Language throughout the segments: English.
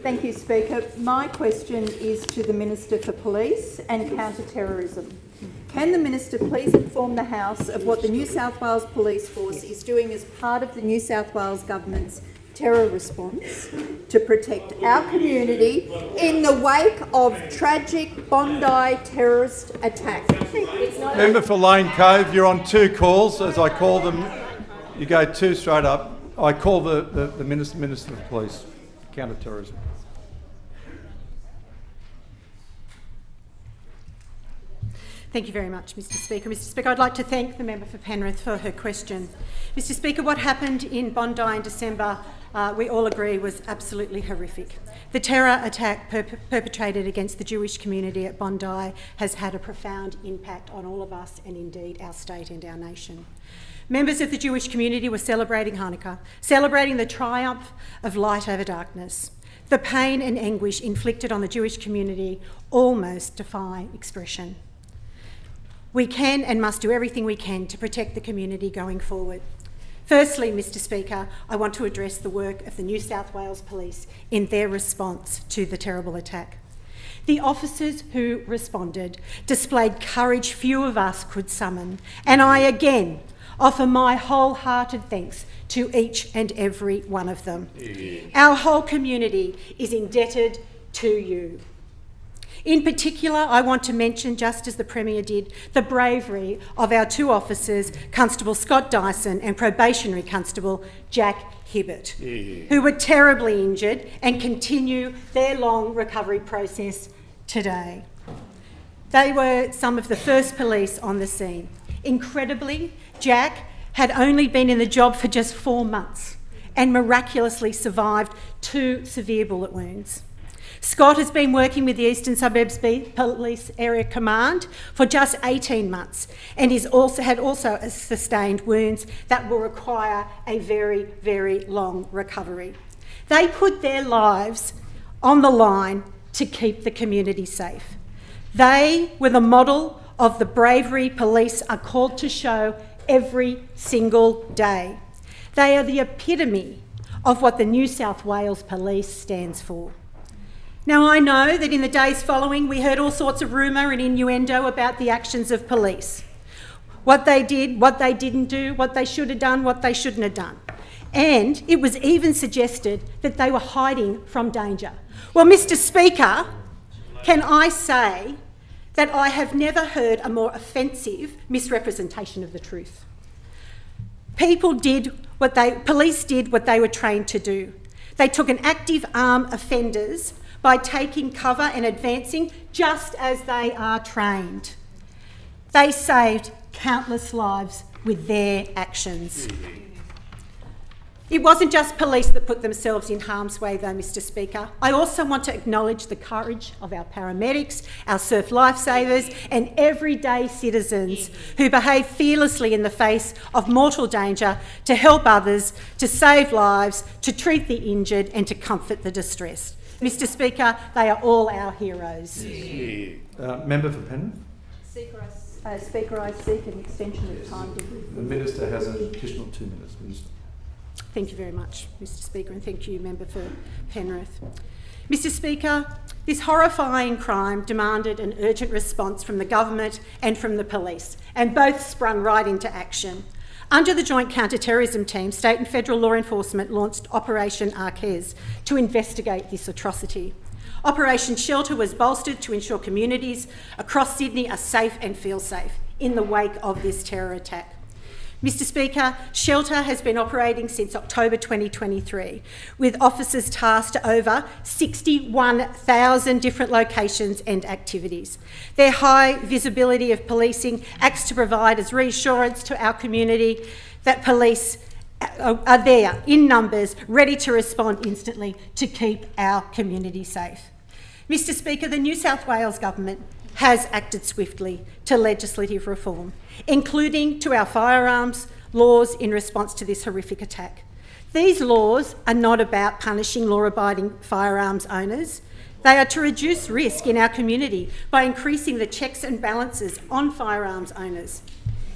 Thank you, Speaker. My question is to the Minister for Police and Counter-Terrorism. Can the Minister please inform the House of what the New South Wales Police Force is doing as part of the New South Wales Government's terror response to protect our community in the wake of tragic Bondi terrorist attack? Member for Lane Cove, you're on two calls. As I call them, you go two straight up. I call the Minister of Police, Counter-Terrorism. Thank you very much, Mr Speaker. Mr Speaker, I'd like to thank the member for Penrith for her question. Mr Speaker, what happened in Bondi in December, we all agree, was absolutely horrific. The terror attack perpetrated against the Jewish community at Bondi has had a profound impact on all of us and indeed our state and our nation. Members of the Jewish community were celebrating Hanukkah, celebrating the triumph of light over darkness. The pain and anguish inflicted on the Jewish community almost defy expression. We can and must do everything we can to protect the community going forward. Firstly, Mr Speaker, I want to address the work of the New South Wales Police in their response to the terrible attack. The officers who responded displayed courage few of us could summon, and I again offer my wholehearted thanks to each and every one of them. Our whole community is indebted to you. In particular, I want to mention, just as the Premier did, the bravery of our two officers, Constable Scott Dyson and Probationary Constable Jack Hibbert, who were terribly injured and continue their long recovery process today. They were some of the first police on the scene. Incredibly, Jack had only been in the job for just 4 months and miraculously survived 2 severe bullet wounds. Scott has been working with the Eastern Suburbs Police Area Command for just 18 months and had also sustained wounds that will require a very, very long recovery. They put their lives on the line to keep the community safe. They were the model of the bravery police are called to show every single day. They are the epitome of what the New South Wales Police stands for. Now, I know that in the days following, we heard all sorts of rumour and innuendo about the actions of police. What they did, what they didn't do, what they should have done, what they shouldn't have done. And it was even suggested that they were hiding from danger. Well, Mr Speaker, can I say that I have never heard a more offensive misrepresentation of the truth. Police did what they were trained to do. They took an active arm offenders by taking cover and advancing just as they are trained. They saved countless lives with their actions. It wasn't just police that put themselves in harm's way though, Mr Speaker. I also want to acknowledge the courage of our paramedics, our surf lifesavers and everyday citizens who behave fearlessly in the face of mortal danger to help others, to save lives, to treat the injured and to comfort the distressed. Mr Speaker, they are all our heroes. Member for Penrith. Speaker, I seek an extension of time. The Minister has an additional 2 minutes. Minister. Thank you very much, Mr Speaker, and thank you, Member for Penrith. Mr Speaker, this horrifying crime demanded an urgent response from the government and from the police, and both sprung right into action. Under the Joint Counter-Terrorism Team, state and federal law enforcement launched Operation Arquez to investigate this atrocity. Operation Shelter was bolstered to ensure communities across Sydney are safe and feel safe in the wake of this terror attack. Mr Speaker, Shelter has been operating since October 2023, with officers tasked to over 61,000 different locations and activities. Their high visibility of policing acts to provide as reassurance to our community that police are there in numbers, ready to respond instantly to keep our community safe. Mr Speaker, the New South Wales Government has acted swiftly to legislative reform, including to our firearms laws in response to this horrific attack. These laws are not about punishing law-abiding firearms owners. They are to reduce risk in our community by increasing the checks and balances on firearms owners.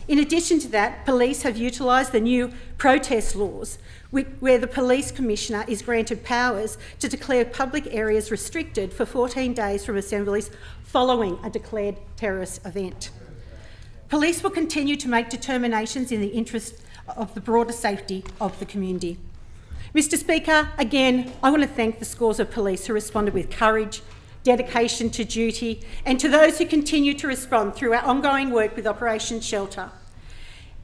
In addition to that, police have utilised the new protest laws where the Police Commissioner is granted powers to declare public areas restricted for 14 days from assemblies following a declared terrorist event. Police will continue to make determinations in the interest of the broader safety of the community. Mr Speaker, again, I want to thank the scores of police who responded with courage, dedication to duty, and to those who continue to respond through our ongoing work with Operation Shelter.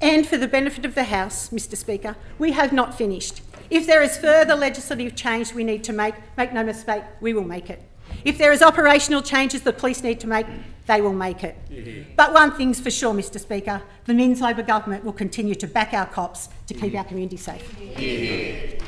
And for the benefit of the House, Mr Speaker, we have not finished. If there is further legislative change we need to make no mistake, we will make it. If there is operational changes the police need to make, they will make it. But one thing's for sure, Mr Speaker, the Minns Labor government will continue to back our cops to keep our community safe.